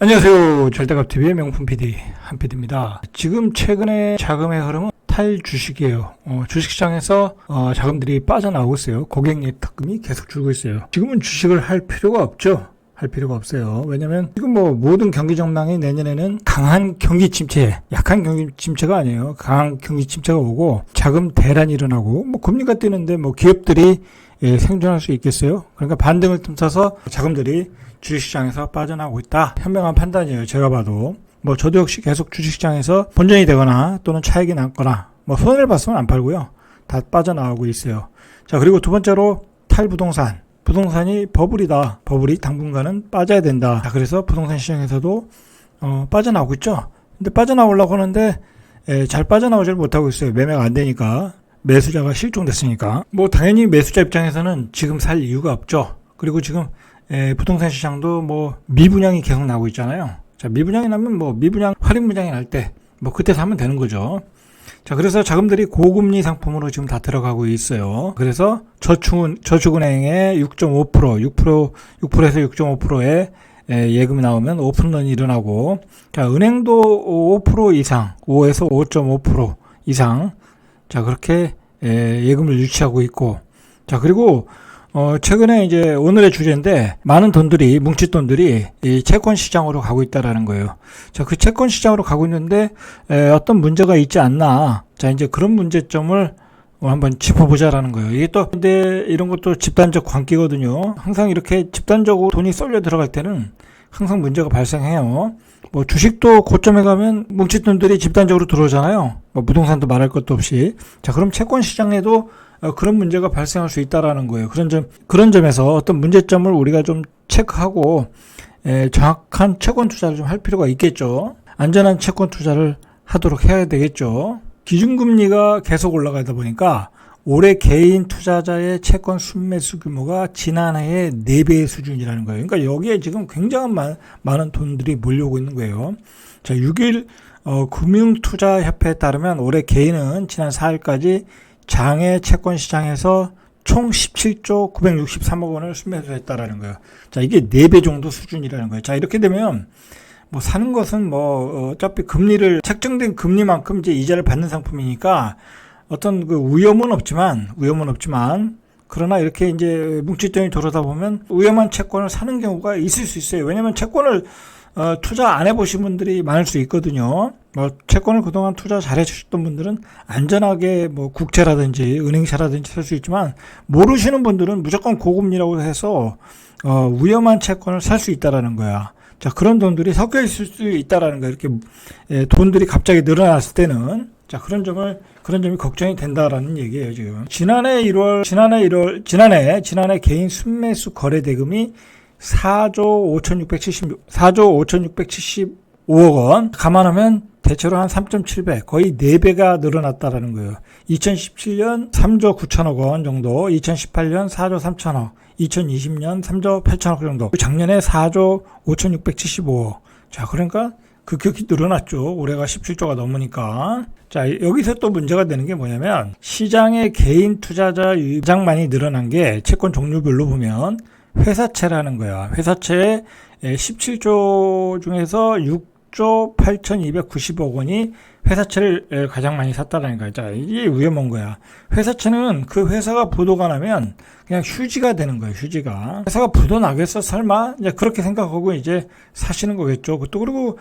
안녕하세요. 절대값TV의 명품 PD 한PD입니다. 지금 최근에 자금의 흐름은 탈주식이에요. 주식시장에서 자금들이 빠져나오고 있어요. 고객 예탁금이 계속 줄고 있어요. 지금은 주식을 할 필요가 없죠. 할 필요가 없어요. 왜냐면 지금 모든 경기 전망이 내년에는 강한 경기 침체, 약한 경기 침체가 아니에요. 강한 경기 침체가 오고 자금 대란이 일어나고 금리가 뛰는데 기업들이 생존할 수 있겠어요? 그러니까 반등을 틈타서 자금들이 주식시장에서 빠져나오고 있다. 현명한 판단이에요. 제가 봐도. 저도 역시 계속 주식시장에서 본전이 되거나 또는 차익이 났거나 손해를 봤으면 안 팔고요. 다 빠져나오고 있어요. 자, 그리고 두 번째로 탈부동산. 부동산이 버블이다. 버블이 당분간은 빠져야 된다. 자, 그래서 부동산 시장에서도 빠져나오고 있죠. 근데 빠져나오려고 하는데 잘 빠져나오질 못하고 있어요. 매매가 안 되니까. 매수자가 실종됐으니까. 당연히 매수자 입장에서는 지금 살 이유가 없죠. 그리고 지금 부동산 시장도 미분양이 계속 나오고 있잖아요. 자, 미분양이 나면 미분양, 할인 분양이 날 때 그때 사면 되는 거죠. 자, 그래서 자금들이 고금리 상품으로 지금 다 들어가고 있어요. 그래서 저축은행에 6.5%에서 6.5%의 예금이 나오면 오픈런이 일어나고, 자, 은행도 5% 이상, 5에서 5.5% 이상, 자, 그렇게 예금을 유치하고 있고, 자, 그리고 최근에 이제 오늘의 주제인데, 많은 돈들이, 뭉칫돈들이 이 채권 시장으로 가고 있다라는 거예요. 자, 그 채권 시장으로 가고 있는데, 어떤 문제가 있지 않나. 자, 이제 그런 문제점을 한번 짚어보자라는 거예요. 이게 또, 근데 이런 것도 집단적 관계거든요. 항상 이렇게 집단적으로 돈이 쏠려 들어갈 때는 항상 문제가 발생해요. 주식도 고점에 가면 뭉칫돈들이 집단적으로 들어오잖아요. 부동산도 말할 것도 없이. 자, 그럼 채권 시장에도 그런 문제가 발생할 수 있다라는 거예요. 그런 점에서 어떤 문제점을 우리가 좀 체크하고 정확한 채권 투자를 좀 할 필요가 있겠죠. 안전한 채권 투자를 하도록 해야 되겠죠. 기준금리가 계속 올라가다 보니까 올해 개인 투자자의 채권 순매수 규모가 지난해의 4배의 수준이라는 거예요. 그러니까 여기에 지금 굉장히 많은 돈들이 몰려오고 있는 거예요. 자, 6일 금융투자협회에 따르면 올해 개인은 지난 4일까지 장외 채권 시장에서 총 17조 963억 원을 순매수했다라는 거예요. 자, 이게 4배 정도 수준이라는 거예요. 자, 이렇게 되면 사는 것은 어차피 책정된 금리만큼 이제 이자를 받는 상품이니까 어떤 위험은 없지만 그러나 이렇게 이제 뭉칫돈이 들어오다 보면 위험한 채권을 사는 경우가 있을 수 있어요. 왜냐하면 채권을 투자 안 해보신 분들이 많을 수 있거든요. 채권을 그동안 투자 잘 해주셨던 분들은 안전하게 국채라든지 은행사라든지 살 수 있지만, 모르시는 분들은 무조건 고금리라고 해서 위험한 채권을 살 수 있다라는 거야. 자, 그런 돈들이 섞여 있을 수 있다라는 거야. 이렇게 돈들이 갑자기 늘어났을 때는. 자, 그런 점이 걱정이 된다라는 얘기예요, 지금. 지난해 개인 순매수 거래 대금이 4조 5,675억 원. 감안하면 대체로 한 3.7배, 거의 4배가 늘어났다라는 거예요. 2017년 3조 9천억 원 정도, 2018년 4조 3천억, 2020년 3조 8천억 정도, 작년에 4조 5,675억. 자, 그러니까 급격히 늘어났죠. 올해가 17조가 넘으니까. 자, 여기서 또 문제가 되는 게 뭐냐면, 시장의 개인 투자자 유입 가장 많이 늘어난 게 채권 종류별로 보면 회사채라는 거야. 회사채에 17조 중에서 6조 8,290억 원이 회사채를 가장 많이 샀다라는 거야. 자, 이게 위험한 거야. 회사채는 그 회사가 부도가 나면 그냥 휴지가 되는 거예요, 휴지가. 회사가 부도 나겠어? 설마? 이제 그렇게 생각하고 이제 사시는 거겠죠. 또 그리고,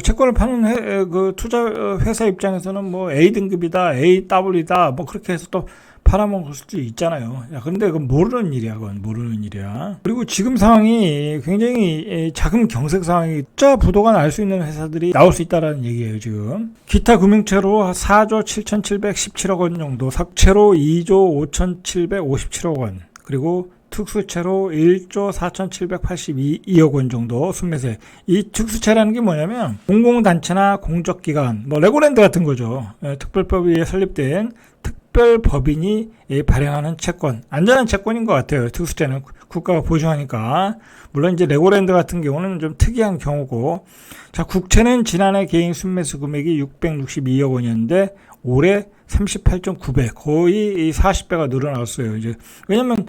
채권을 파는 투자 회사 입장에서는 A등급이다, AW이다, 그렇게 해서 또 팔아먹을 수도 있잖아요. 야, 근데 그건 모르는 일이야. 그리고 지금 상황이 굉장히 자금 경색 상황이 진짜 부도가 날 수 있는 회사들이 나올 수 있다라는 얘기예요, 지금. 기타 금융채로 4조 7,717억 원 정도, 삭채로 2조 5,757억 원, 그리고 특수채로 1조 4,782억 원 정도 순매수해. 이 특수채라는 게 뭐냐면 공공단체나 공적기관, 레고랜드 같은 거죠. 특별법이 설립된 특별법인이 발행하는 채권, 안전한 채권인 것 같아요. 특수채는 국가가 보증하니까. 물론 이제 레고랜드 같은 경우는 좀 특이한 경우고, 자, 국채는 지난해 개인 순매수 금액이 662억 원이었는데 올해 38.9배, 거의 40배가 늘어났어요. 이제 왜냐면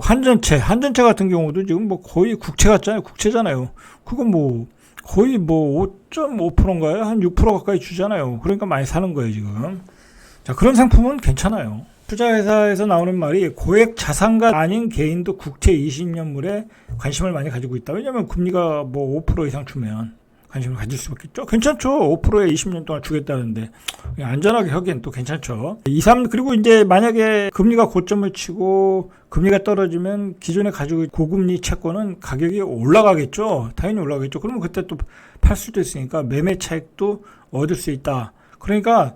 한전채 같은 경우도 지금 뭐 거의 국채 같잖아요. 국채잖아요. 그거 뭐 거의 뭐 5.5%인가요? 한 6% 가까이 주잖아요. 그러니까 많이 사는 거예요, 지금. 자, 그런 상품은 괜찮아요. 투자회사에서 나오는 말이 고액 자산가 아닌 개인도 국채 20년물에 관심을 많이 가지고 있다. 왜냐면 금리가 뭐 5% 이상 주면 관심을 가질 수밖에 없죠. 괜찮죠. 5%에 20년 동안 주겠다는데 안전하게 하기엔 또 괜찮죠. 2, 3 그리고 이제 만약에 금리가 고점을 치고 금리가 떨어지면 기존에 가지고 있는 고금리 채권은 가격이 올라가겠죠. 당연히 올라가겠죠. 그러면 그때 또 팔 수도 있으니까 매매 차익도 얻을 수 있다. 그러니까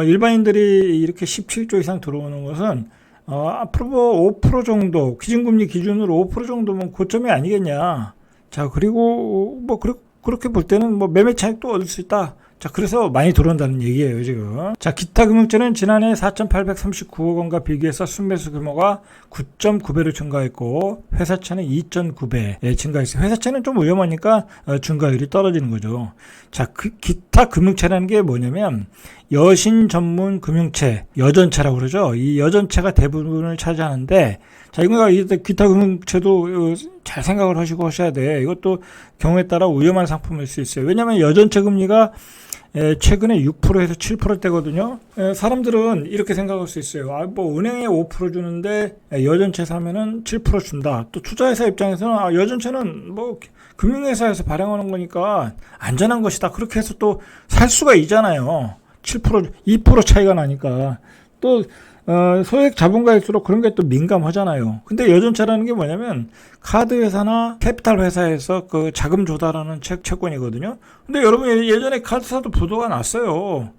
일반인들이 이렇게 17조 이상 들어오는 것은 앞으로 뭐 5% 정도 기준금리 기준으로 5% 정도면 고점이 아니겠냐. 자, 그리고 뭐 그렇게 볼 때는 뭐 매매 차익도 얻을 수 있다. 자, 그래서 많이 들어온다는 얘기예요, 지금. 자, 기타 금융채는 지난해 4,839억 원과 비교해서 순매수 규모가 9.9배로 증가했고, 회사채는 2.9배 증가했어요. 회사채는 좀 위험하니까 증가율이 떨어지는 거죠. 자, 기타 금융채라는 게 뭐냐면, 여신 전문 금융채, 여전채라고 그러죠. 이 여전채가 대부분을 차지하는데, 자, 이거 기타 금융채도 잘 생각을 하시고 하셔야 돼. 이것도 경우에 따라 위험한 상품일 수 있어요. 왜냐하면 여전채 금리가 최근에 6%에서 7%대거든요. 사람들은 이렇게 생각할 수 있어요. 뭐 은행에 5% 주는데 여전채 사면은 7% 준다. 또 투자회사 입장에서는 여전채는 뭐 금융회사에서 발행하는 거니까 안전한 것이다. 그렇게 해서 또 살 수가 있잖아요. 7%, 2% 차이가 나니까. 또 소액 자본가일수록 그런 게 또 민감하잖아요. 근데 여전채라는 게 뭐냐면 카드 회사나 캐피탈 회사에서 그 자금 조달하는 채권이거든요. 근데 여러분 예전에 카드사도 보도가 났어요.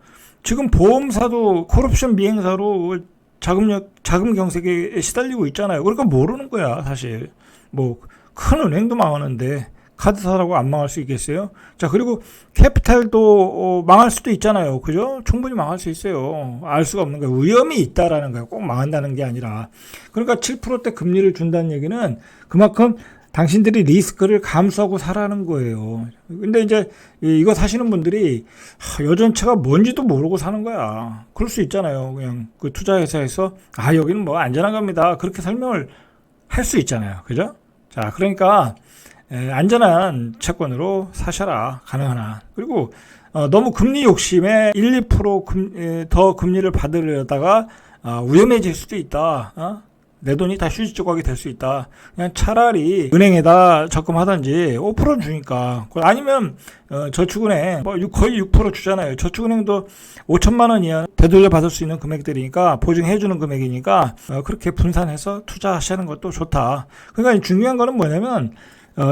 지금 보험사도 콜옵션 미행사로 자금 경색에 시달리고 있잖아요. 그러니까 모르는 거야, 사실. 뭐 큰 은행도 망하는데 카드사라고 안 망할 수 있겠어요? 자, 그리고 캐피탈도 망할 수도 있잖아요. 그죠? 충분히 망할 수 있어요. 알 수가 없는 거예요. 위험이 있다라는 거예요. 꼭 망한다는 게 아니라. 그러니까 7%대 금리를 준다는 얘기는 그만큼 당신들이 리스크를 감수하고 사라는 거예요. 근데 이제 이거 사시는 분들이 여전채가 뭔지도 모르고 사는 거야. 그럴 수 있잖아요. 그냥 그 투자회사에서 여기는 뭐 안전한 겁니다. 그렇게 설명을 할 수 있잖아요. 그죠? 자, 그러니까 안전한 채권으로 사셔라. 가능한 한. 그리고 너무 금리 욕심에 1, 2% 더 금리를 받으려다가 위험해질 수도 있다. 내 돈이 다 휴지 조각이 될 수 있다. 그냥 차라리 은행에다 적금하든지 5% 주니까. 아니면 저축은행 거의 6% 주잖아요. 저축은행도 5천만 원 이하 되돌려 받을 수 있는 금액들이니까, 보증해주는 금액이니까 그렇게 분산해서 투자하시는 것도 좋다. 그러니까 중요한 거는 뭐냐면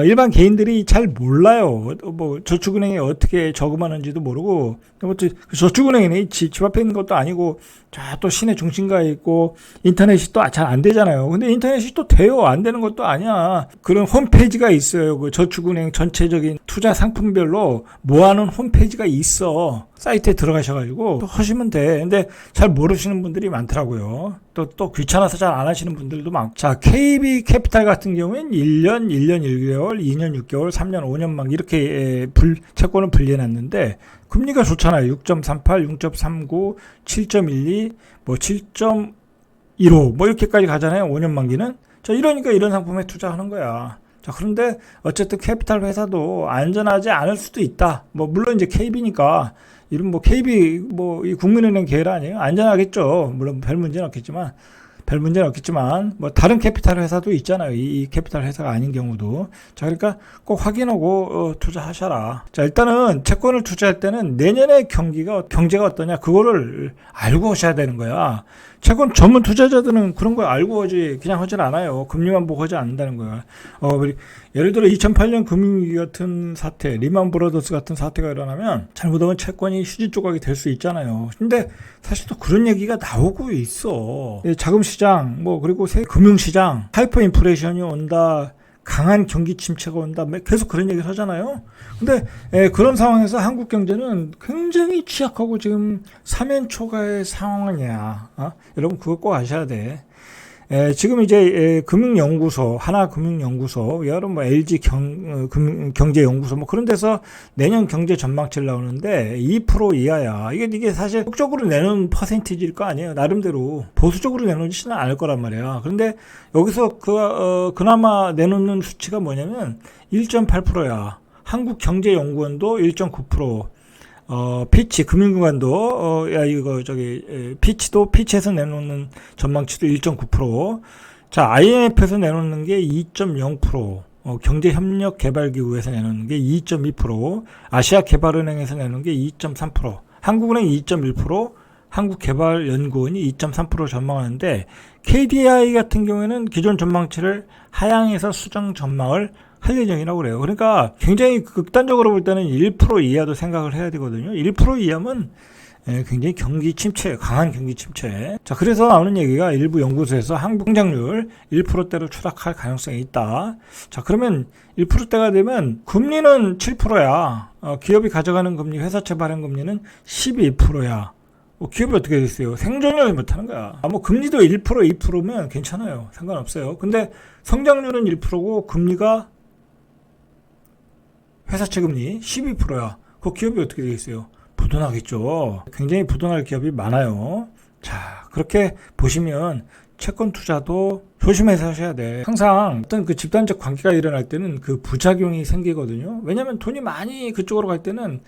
일반 개인들이 잘 몰라요. 뭐 저축은행에 어떻게 저금하는지도 모르고, 저축은행이 집 앞에 있는 것도 아니고 또 시내 중심가에 있고 인터넷이 또 잘 안 되잖아요. 근데 인터넷이 또 돼요. 안 되는 것도 아니야. 그런 홈페이지가 있어요. 그 저축은행 전체적인 투자 상품별로 모아놓은 홈페이지가 있어. 사이트에 들어가셔가지고 또 하시면 돼. 근데 잘 모르시는 분들이 많더라고요. 또 귀찮아서 잘 안 하시는 분들도 많고. 자, KB 캐피탈 같은 경우에는 1년 1개월, 2년 6개월, 3년 5년 막 이렇게 채권을 분리해놨는데 금리가 좋잖아요. 6.38, 6.39, 7.12, 뭐 7.15 뭐 이렇게까지 가잖아요. 5년 만기는. 자, 이러니까 이런 상품에 투자하는 거야. 자, 그런데 어쨌든 캐피탈 회사도 안전하지 않을 수도 있다. 뭐 물론 이제 KB니까 이런 뭐 KB 이 국민은행 계열 아니에요? 안전하겠죠. 물론 별 문제는 없겠지만 뭐 다른 캐피탈 회사도 있잖아요. 이 캐피탈 회사가 아닌 경우도. 자, 그러니까 꼭 확인하고 투자하셔라. 자, 일단은 채권을 투자할 때는 내년의 경제가 어떠냐 그거를 알고 하셔야 되는 거야. 채권 전문 투자자들은 그런 거 알고 하지 그냥 하질 않아요. 금리만 보고 하지 않는다는 거야. 예를 들어 2008년 금융위기 같은 사태, 리만 브라더스 같은 사태가 일어나면 잘못하면 채권이 휴지 조각이 될 수 있잖아요. 근데 사실 또 그런 얘기가 나오고 있어. 자금시장, 그리고 금융시장, 하이퍼 인플레이션이 온다. 강한 경기 침체가 온다. 계속 그런 얘기를 하잖아요. 근데 그런 상황에서 한국 경제는 굉장히 취약하고 지금 사면초가의 상황이야. 여러분 그거 꼭 아셔야 돼. 지금 이제 금융연구소, 하나금융연구소, 여러 뭐 LG 경제연구소 뭐 그런 데서 내년 경제 전망치를 나오는데 2% 이하야. 이게 사실 적극적으로 내놓은 퍼센티지일 거 아니에요. 나름대로 보수적으로 내놓지는 않을 거란 말이야. 그런데 여기서 그나마 내놓는 수치가 뭐냐면 1.8%야. 한국경제연구원도 1.9%. 피치, 금융기관도, 피치에서 내놓는 전망치도 1.9%. 자, IMF에서 내놓는 게 2.0%. 경제협력개발기구에서 내놓는 게 2.2%. 아시아개발은행에서 내놓는 게 2.3%. 한국은행 2.1%. 한국개발연구원이 2.3% 전망하는데, KDI 같은 경우에는 기존 전망치를 하향해서 수정 전망을 할 예정이라고 그래요. 그러니까 굉장히 극단적으로 볼 때는 1% 이하도 생각을 해야 되거든요. 1% 이하면 굉장히 경기 침체, 강한 경기 침체. 자, 그래서 나오는 얘기가 일부 연구소에서 한국 성장률 1%대로 추락할 가능성이 있다. 자, 그러면 1%대가 되면 금리는 7%야. 기업이 가져가는 금리, 회사채 발행 금리는 12%야. 기업이 어떻게 됐어요? 생존을 못하는 거야. 뭐 금리도 1%, 2%면 괜찮아요. 상관없어요. 근데 성장률은 1%고 금리가 회사채 금리 12%야. 그 기업이 어떻게 되겠어요? 부도나겠죠. 굉장히 부도날 기업이 많아요. 자, 그렇게 보시면 채권 투자도 조심해서 하셔야 돼. 항상 어떤 그 집단적 관계가 일어날 때는 그 부작용이 생기거든요. 왜냐면 돈이 많이 그쪽으로 갈 때는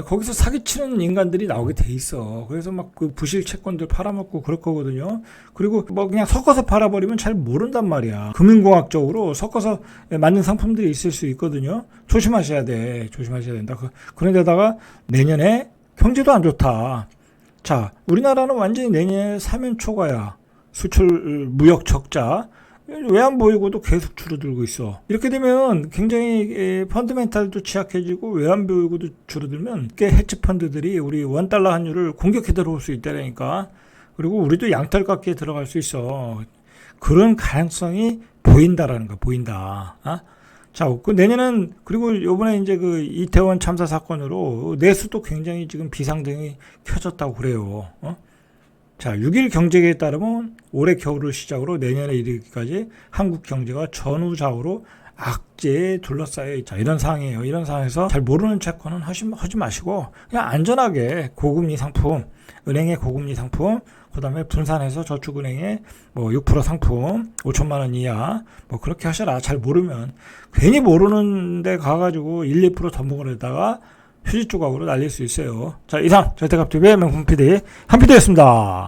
거기서 사기치는 인간들이 나오게 돼 있어. 그래서 막 그 부실 채권들 팔아먹고 그럴 거거든요. 그리고 뭐 그냥 섞어서 팔아버리면 잘 모른단 말이야. 금융공학적으로 섞어서 맞는 상품들이 있을 수 있거든요. 조심하셔야 돼. 조심하셔야 된다. 그런데다가 내년에 경제도 안 좋다. 자, 우리나라는 완전히 내년에 사면초가야. 수출 무역 적자. 외환 보유고도 계속 줄어들고 있어. 이렇게 되면 굉장히 펀드멘탈도 취약해지고 외환 보유고도 줄어들면 헤지 펀드들이 우리 원달러 환율을 공격해 들어올 수 있다니까. 그리고 우리도 양털깎이에 들어갈 수 있어. 그런 가능성이 보인다라는 거, 보인다. 자, 그 내년은 그리고 요번에 이제 그 이태원 참사 사건으로 내수도 굉장히 지금 비상등이 켜졌다고 그래요. 자, 6일 경제계에 따르면 올해 겨울을 시작으로 내년에 이르기까지 한국 경제가 전후좌우로 악재에 둘러싸여 있다. 이런 상황이에요. 이런 상황에서 잘 모르는 채권은 하지 마시고 그냥 안전하게 고금리 상품, 은행의 고금리 상품, 그 다음에 분산해서 저축은행의 뭐 6% 상품, 5천만 원 이하, 뭐 그렇게 하셔라. 잘 모르면. 괜히 모르는데 가가지고 1, 2%더 먹으려다가 휴지 조각으로 날릴 수 있어요. 자, 이상 절대값TV의 명품 PD 한 PD였습니다.